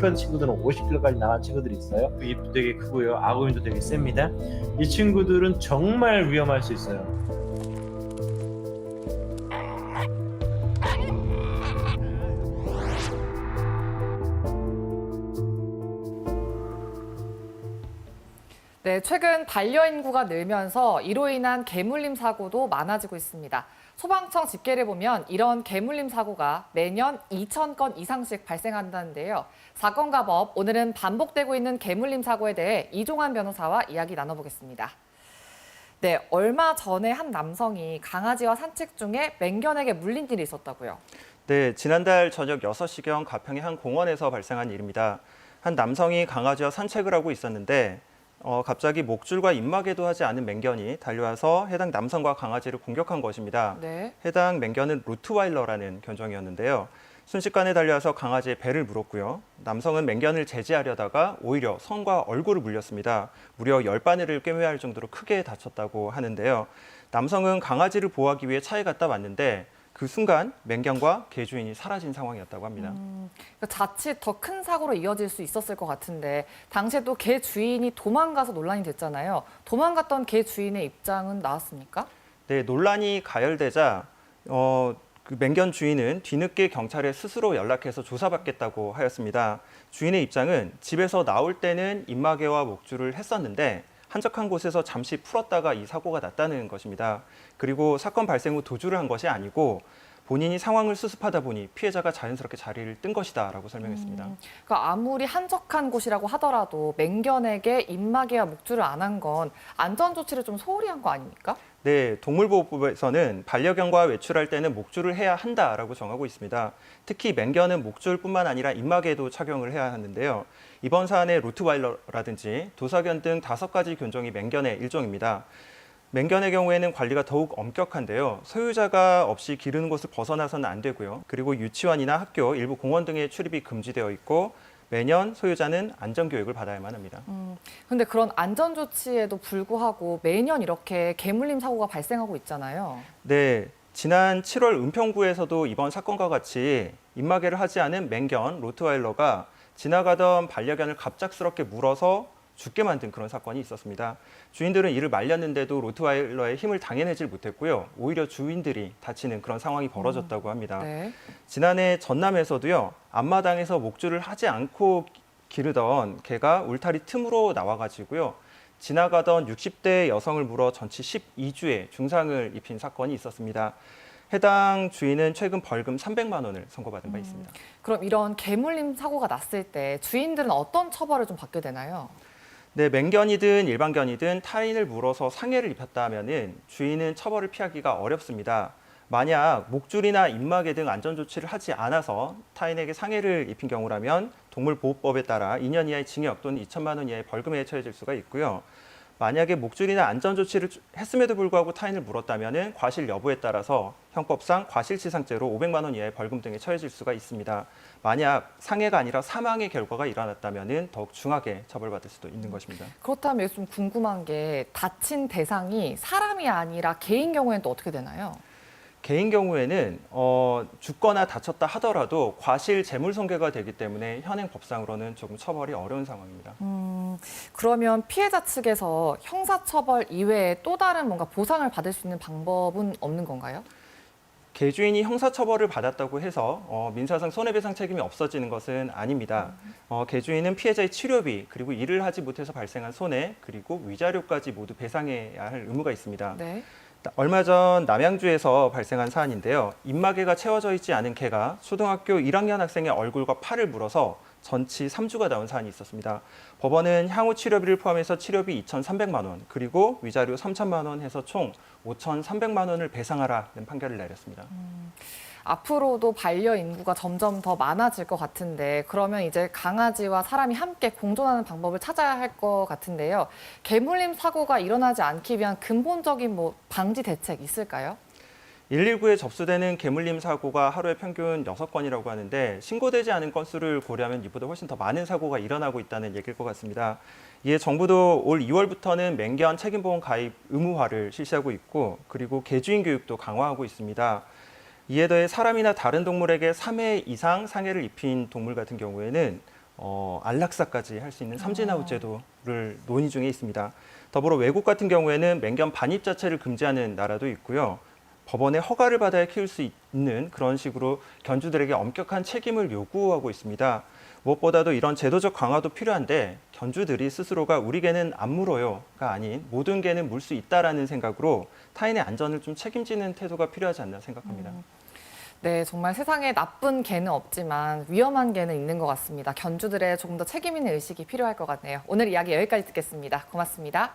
큰 친구들은 50kg까지 나간 친구들이 있어요. 입도 되게 크고요. 아구임도 되게 셉니다. 이 친구들은 정말 위험할 수 있어요. 네, 최근 반려인구가 늘면서 이로 인한 개물림 사고도 많아지고 있습니다. 소방청 집계를 보면 이런 개물림 사고가 매년 2,000건 이상씩 발생한다는데요. 사건과 법, 오늘은 반복되고 있는 개물림 사고에 대해 이종환 변호사와 이야기 나눠보겠습니다. 네, 얼마 전에 한 남성이 강아지와 산책 중에 맹견에게 물린 일이 있었다고요. 네, 지난달 저녁 6시경 가평의 한 공원에서 발생한 일입니다. 한 남성이 강아지와 산책을 하고 있었는데 갑자기 목줄과 입마개도 하지 않은 맹견이 달려와서 해당 남성과 강아지를 공격한 것입니다. 네. 해당 맹견은 로트와일러라는 견종이었는데요. 순식간에 달려와서 강아지의 배를 물었고요. 남성은 맹견을 제지하려다가 오히려 손과 얼굴을 물렸습니다. 무려 10바늘을 꿰매야 할 정도로 크게 다쳤다고 하는데요. 남성은 강아지를 보호하기 위해 차에 갔다 왔는데 그 순간 맹견과 개 주인이 사라진 상황이었다고 합니다. 그러니까 자칫 더 큰 사고로 이어질 수 있었을 것 같은데 당시에 또 개 주인이 도망가서 논란이 됐잖아요. 도망갔던 개 주인의 입장은 나왔습니까? 네, 논란이 가열되자 그 맹견 주인은 뒤늦게 경찰에 스스로 연락해서 조사받겠다고 하였습니다. 주인의 입장은 집에서 나올 때는 입마개와 목줄을 했었는데 한적한 곳에서 잠시 풀었다가 이 사고가 났다는 것입니다. 그리고 사건 발생 후 도주를 한 것이 아니고 본인이 상황을 수습하다 보니 피해자가 자연스럽게 자리를 뜬 것이다라고 설명했습니다. 그러니까 아무리 한적한 곳이라고 하더라도 맹견에게 입마개와 목줄을 안 한 건 안전 조치를 좀 소홀히 한 거 아닙니까? 네, 동물보호법에서는 반려견과 외출할 때는 목줄을 해야 한다라고 정하고 있습니다. 특히 맹견은 목줄뿐만 아니라 입마개도 착용을 해야 하는데요. 이번 사안의 로트와일러라든지 도사견 등 5가지 견종이 맹견의 일종입니다. 맹견의 경우에는 관리가 더욱 엄격한데요. 소유자가 없이 기르는 곳을 벗어나서는 안 되고요. 그리고 유치원이나 학교, 일부 공원 등의 출입이 금지되어 있고 매년 소유자는 안전교육을 받아야만 합니다. 근데 그런 안전 조치에도 불구하고 매년 이렇게 개물림 사고가 발생하고 있잖아요. 네, 지난 7월 은평구에서도 이번 사건과 같이 입마개를 하지 않은 맹견 로트와일러가 지나가던 반려견을 갑작스럽게 물어서 죽게 만든 그런 사건이 있었습니다. 주인들은 이를 말렸는데도 로트와일러의 힘을 당해내질 못했고요. 오히려 주인들이 다치는 그런 상황이 벌어졌다고 합니다. 네. 지난해 전남에서도요. 앞마당에서 목줄을 하지 않고 기르던 개가 울타리 틈으로 나와가지고요. 지나가던 60대 여성을 물어 전치 12주의 중상을 입힌 사건이 있었습니다. 해당 주인은 최근 벌금 300만 원을 선고받은 바 있습니다. 그럼 이런 개물림 사고가 났을 때 주인들은 어떤 처벌을 좀 받게 되나요? 네, 맹견이든 일반견이든 타인을 물어서 상해를 입혔다 하면은 주인은 처벌을 피하기가 어렵습니다. 만약 목줄이나 입마개 등 안전조치를 하지 않아서 타인에게 상해를 입힌 경우라면 동물보호법에 따라 2년 이하의 징역 또는 2천만 원 이하의 벌금에 처해질 수가 있고요. 만약에 목줄이나 안전조치를 했음에도 불구하고 타인을 물었다면 과실 여부에 따라서 형법상 과실치상죄로 500만 원 이하의 벌금 등에 처해질 수가 있습니다. 만약 상해가 아니라 사망의 결과가 일어났다면 더욱 중하게 처벌받을 수도 있는 것입니다. 그렇다면 좀 궁금한 게 다친 대상이 사람이 아니라 개인 경우에는 또 어떻게 되나요? 개인 경우에는 죽거나 다쳤다 하더라도 과실 재물손괴가 되기 때문에 현행 법상으로는 조금 처벌이 어려운 상황입니다. 그러면 피해자 측에서 형사처벌 이외에 또 다른 뭔가 보상을 받을 수 있는 방법은 없는 건가요? 개주인이 형사처벌을 받았다고 해서 민사상 손해배상 책임이 없어지는 것은 아닙니다. 개주인은 피해자의 치료비, 그리고 일을 하지 못해서 발생한 손해, 그리고 위자료까지 모두 배상해야 할 의무가 있습니다. 네. 얼마 전 남양주에서 발생한 사안인데요. 입마개가 채워져 있지 않은 개가 초등학교 1학년 학생의 얼굴과 팔을 물어서 전치 3주가 나온 사안이 있었습니다. 법원은 향후 치료비를 포함해서 치료비 2,300만 원, 그리고 위자료 3천만 원 해서 총 5,300만 원을 배상하라는 판결을 내렸습니다. 앞으로도 반려인구가 점점 더 많아질 것 같은데 그러면 이제 강아지와 사람이 함께 공존하는 방법을 찾아야 할 것 같은데요. 개물림 사고가 일어나지 않기 위한 근본적인 방지 대책 있을까요? 119에 접수되는 개물림 사고가 하루에 평균 6건이라고 하는데 신고되지 않은 건수를 고려하면 이보다 훨씬 더 많은 사고가 일어나고 있다는 얘기일 것 같습니다. 이에 정부도 올 2월부터는 맹견 책임보험 가입 의무화를 실시하고 있고 그리고 개주인 교육도 강화하고 있습니다. 이에 더해 사람이나 다른 동물에게 3회 이상 상해를 입힌 동물 같은 경우에는 안락사까지 할 수 있는 삼진아웃 제도를 논의 중에 있습니다. 더불어 외국 같은 경우에는 맹견 반입 자체를 금지하는 나라도 있고요. 법원의 허가를 받아야 키울 수 있는 그런 식으로 견주들에게 엄격한 책임을 요구하고 있습니다. 무엇보다도 이런 제도적 강화도 필요한데 견주들이 스스로가 우리 개는 안 물어요가 아닌 모든 개는 물 수 있다라는 생각으로 타인의 안전을 좀 책임지는 태도가 필요하지 않나 생각합니다. 네, 정말 세상에 나쁜 개는 없지만 위험한 개는 있는 것 같습니다. 견주들의 조금 더 책임 있는 의식이 필요할 것 같네요. 오늘 이야기 여기까지 듣겠습니다. 고맙습니다.